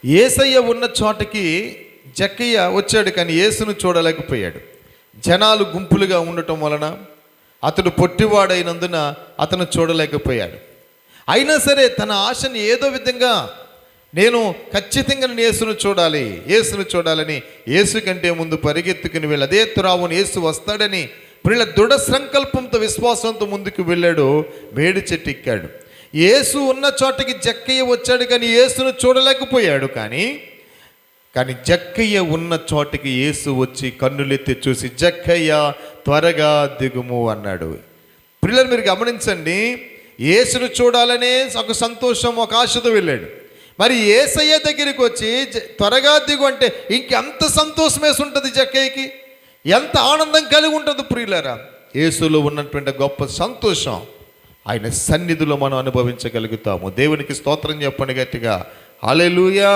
యేసయ్య ఉన్న చోటకి జక్కయ్య వచ్చాడు, కానీ యేసును చూడలేకపోయాడు. జనాలు గుంపులుగా ఉండటం వలన అతడు పొట్టివాడైనందున అతను చూడలేకపోయాడు. అయినా సరే తన ఆశని ఏదో విధంగా, నేను ఖచ్చితంగా యేసును చూడాలని యేసు కంటే ముందు పరిగెత్తుకుని వెళ్ళి అదే త్రావును యేసు వస్తాడని పిల్ల దృఢ సంకల్పంతో విశ్వాసంతో ముందుకు వెళ్ళాడు. వేడి చెట్టు ఎక్కాడు. యేసు ఉన్న చోటకి జక్కయ్య వచ్చాడు, కానీ యేసును చూడలేకపోయాడు. కానీ జక్కయ్య ఉన్న చోటికి యేసు వచ్చి కన్నులెత్తి చూసి, జక్కయ్య త్వరగా దిగుము అన్నాడు. పిల్లలు మీరు గమనించండి, యేసును చూడాలనే ఒక సంతోషం, ఒక ఆశతో వెళ్ళాడు. మరి యేసయ్య దగ్గరికి వచ్చి త్వరగా దిగు అంటే ఇంకెంత సంతోషం వేసి ఉంటుంది జక్కయ్యకి, ఎంత ఆనందం కలిగి ఉంటుంది. ప్రియులారా, యేసులో ఉన్నటువంటి గొప్ప సంతోషం ఆయన సన్నిధిలో మనం అనుభవించగలుగుతాము. దేవునికి స్తోత్రం చెప్పండి గట్టిగా, హల్లెలూయా.